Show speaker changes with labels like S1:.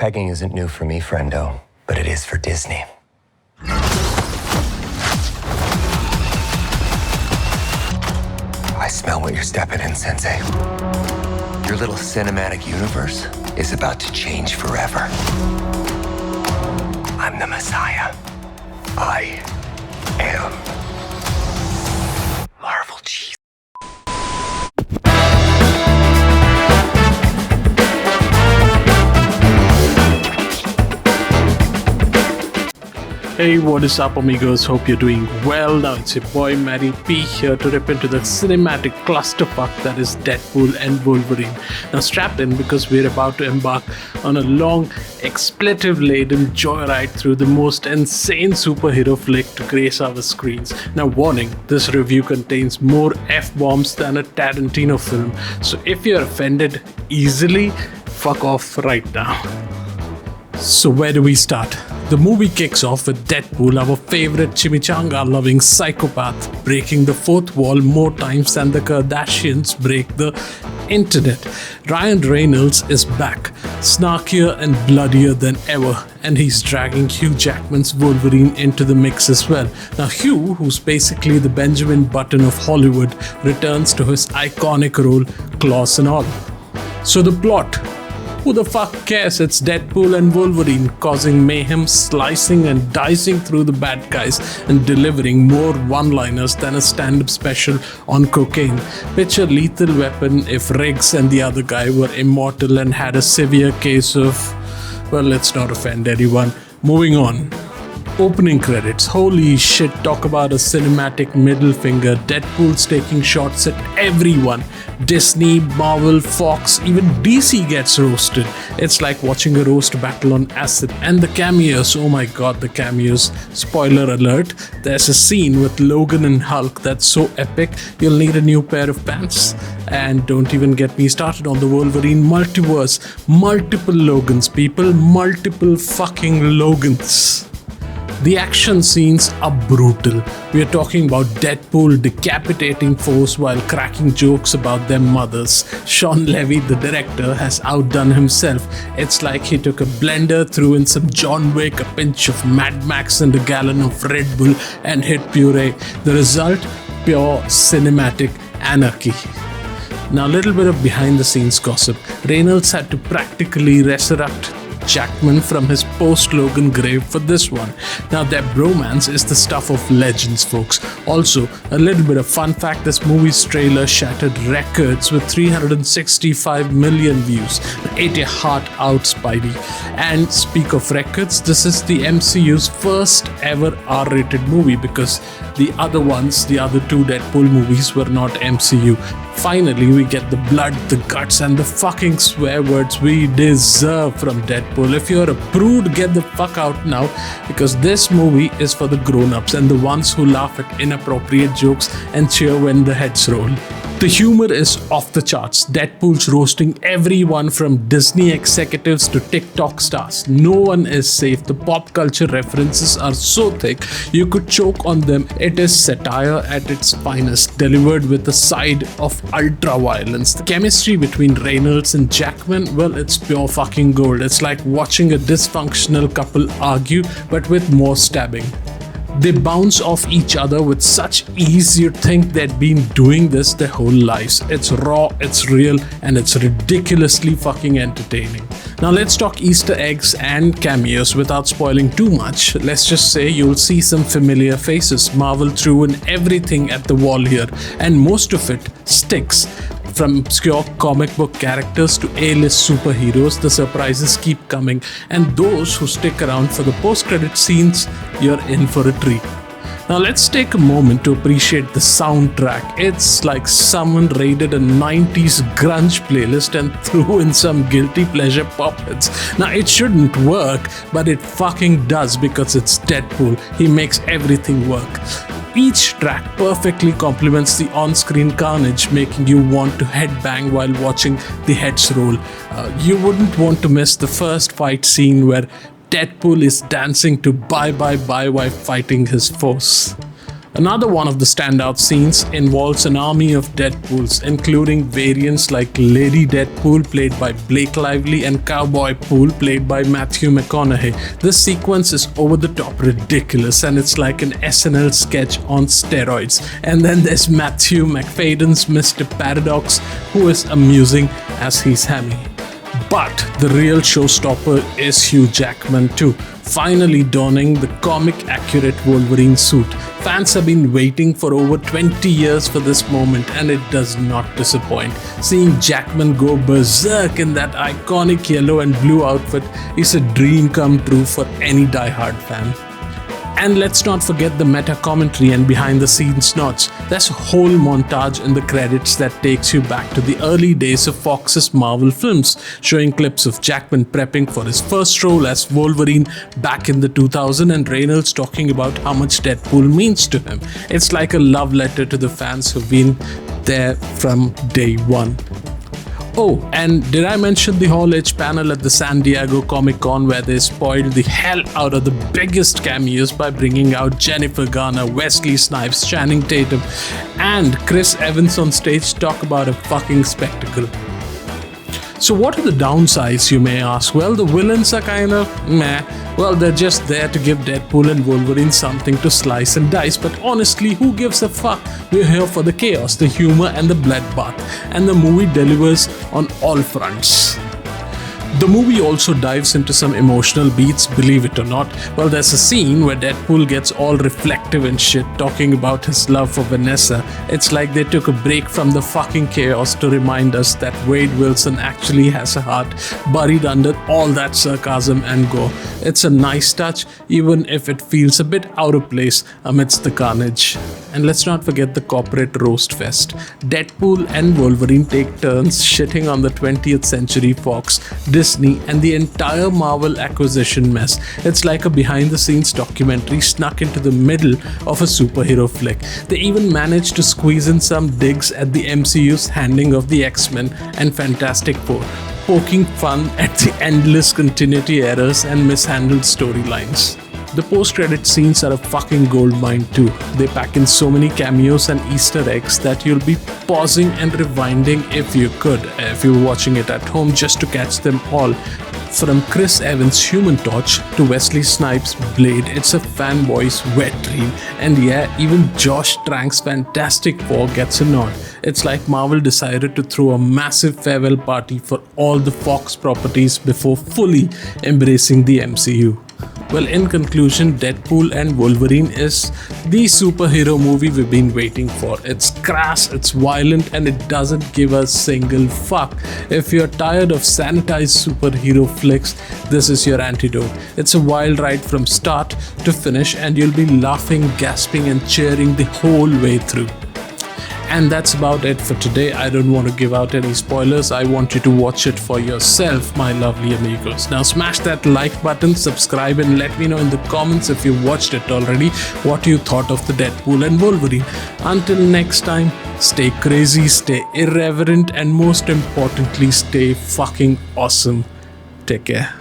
S1: Pegging isn't new for me, friendo, but it is for Disney. I smell what you're stepping in, Sensei. Your little cinematic universe is about to change forever. I'm the Messiah. I am Marvel cheese.
S2: Hey, what is up amigos, hope you're doing well. Now it's your boy Maddy P here to rip into the cinematic clusterfuck that is Deadpool and Wolverine. Now strap in because we're about to embark on a long, expletive-laden joyride through the most insane superhero flick to grace our screens. Now warning, this review contains more F-bombs than a Tarantino film, so if you're offended easily, fuck off right now. So where do we start? The movie kicks off with Deadpool, our favorite chimichanga-loving psychopath, breaking the fourth wall more times than the Kardashians break the internet. Ryan Reynolds is back, snarkier and bloodier than ever, and he's dragging Hugh Jackman's Wolverine into the mix as well. Now Hugh, who's basically the Benjamin Button of Hollywood, returns to his iconic role, claws and all. So the plot. Who the fuck cares? It's Deadpool and Wolverine causing mayhem, slicing and dicing through the bad guys and delivering more one-liners than a stand-up special on cocaine. Picture Lethal Weapon if Riggs and the other guy were immortal and had a severe case of... well, let's not offend anyone. Moving on. Opening credits. Holy shit, talk about a cinematic middle finger. Deadpool's taking shots at everyone. Disney, Marvel, Fox, even DC gets roasted. It's like watching a roast battle on acid. And the cameos, oh my god, the cameos. Spoiler alert, there's a scene with Logan and Hulk that's so epic, you'll need a new pair of pants. And don't even get me started on the Wolverine multiverse. Multiple Logans, people. Multiple fucking Logans. The action scenes are brutal. We are talking about Deadpool decapitating foes while cracking jokes about their mothers. Sean Levy, the director, has outdone himself. It's like he took a blender, threw in some John Wick, a pinch of Mad Max and a gallon of Red Bull and hit puree. The result? Pure cinematic anarchy. Now a little bit of behind the scenes gossip. Reynolds had to practically resurrect Jackman from his post-Logan grave for this one. Now their bromance is the stuff of legends, folks. Also, a little bit of fun fact, this movie's trailer shattered records with 365 million views. Ate your heart out, Spidey. And speak of records, this is the MCU's first ever R-rated movie because the other ones, the other two Deadpool movies were not MCU. Finally, we get the blood, the guts and the fucking swear words we deserve from Deadpool. If you're a prude, get the fuck out now because this movie is for the grown-ups and the ones who laugh at inappropriate jokes and cheer when the heads roll. The humor is off the charts. Deadpool's roasting everyone from Disney executives to TikTok stars. No one is safe. The pop culture references are so thick you could choke on them. It is satire at its finest, delivered with a side of ultra violence. The chemistry between Reynolds and Jackman, well, it's pure fucking gold. It's like watching a dysfunctional couple argue but with more stabbing. They bounce off each other with such ease you'd think they'd been doing this their whole lives. It's raw, it's real, and it's ridiculously fucking entertaining. Now let's talk Easter eggs and cameos without spoiling too much. Let's just say you'll see some familiar faces. Marvel threw in everything at the wall here, and most of it sticks. From obscure comic book characters to A-list superheroes, the surprises keep coming, and those who stick around for the post-credit scenes, you're in for a treat. Now let's take a moment to appreciate the soundtrack. It's like someone raided a 90s grunge playlist and threw in some guilty pleasure pop hits. Now it shouldn't work, but it fucking does because it's Deadpool. He makes everything work. Each track perfectly complements the on-screen carnage, making you want to headbang while watching the heads roll. You wouldn't want to miss the first fight scene where Deadpool is dancing to Bye Bye Bye while fighting his foes. Another one of the standout scenes involves an army of Deadpools, including variants like Lady Deadpool played by Blake Lively and Cowboy Pool played by Matthew McConaughey. This sequence is over the top ridiculous and it's like an SNL sketch on steroids. And then there's Matthew McFadden's Mr. Paradox, who is amusing as he's hammy. But the real showstopper is Hugh Jackman too, finally donning the comic-accurate Wolverine suit. Fans have been waiting for over 20 years for this moment and it does not disappoint. Seeing Jackman go berserk in that iconic yellow and blue outfit is a dream come true for any die-hard fan. And let's not forget the meta commentary and behind the scenes nods. There's a whole montage in the credits that takes you back to the early days of Fox's Marvel films, showing clips of Jackman prepping for his first role as Wolverine back in the 2000s and Reynolds talking about how much Deadpool means to him. It's like a love letter to the fans who've been there from day one. Oh, and did I mention the Hall H panel at the San Diego Comic-Con where they spoiled the hell out of the biggest cameos by bringing out Jennifer Garner, Wesley Snipes, Channing Tatum, and Chris Evans on stage? Talk about a fucking spectacle. So what are the downsides, you may ask? Well, the villains are kind of meh. Well, they're just there to give Deadpool and Wolverine something to slice and dice, but honestly, who gives a fuck? We're here for the chaos, the humor and the bloodbath, and the movie delivers on all fronts. The movie also dives into some emotional beats, believe it or not. Well, there's a scene where Deadpool gets all reflective and shit, talking about his love for Vanessa. It's like they took a break from the fucking chaos to remind us that Wade Wilson actually has a heart buried under all that sarcasm and gore. It's a nice touch, even if it feels a bit out of place amidst the carnage. And let's not forget the corporate roast fest. Deadpool and Wolverine take turns shitting on the 20th Century Fox, Disney, and the entire Marvel acquisition mess. It's like a behind-the-scenes documentary snuck into the middle of a superhero flick. They even managed to squeeze in some digs at the MCU's handling of the X-Men and Fantastic Four, poking fun at the endless continuity errors and mishandled storylines. The post-credit scenes are a fucking goldmine too. They pack in so many cameos and Easter eggs that you'll be pausing and rewinding if you were watching it at home just to catch them all. From Chris Evans' Human Torch to Wesley Snipes' Blade, it's a fanboy's wet dream. And yeah, even Josh Trank's Fantastic Four gets a nod. It's like Marvel decided to throw a massive farewell party for all the Fox properties before fully embracing the MCU. Well, in conclusion, Deadpool and Wolverine is the superhero movie we've been waiting for. It's crass, it's violent, and it doesn't give a single fuck. If you're tired of sanitized superhero flicks, this is your antidote. It's a wild ride from start to finish, and you'll be laughing, gasping, and cheering the whole way through. And that's about it for today. I don't want to give out any spoilers. I want you to watch it for yourself, my lovely amigos. Now smash that like button, subscribe, and let me know in the comments if you watched it already, what you thought of the Deadpool and Wolverine. Until next time, stay crazy, stay irreverent, and most importantly, stay fucking awesome. Take care.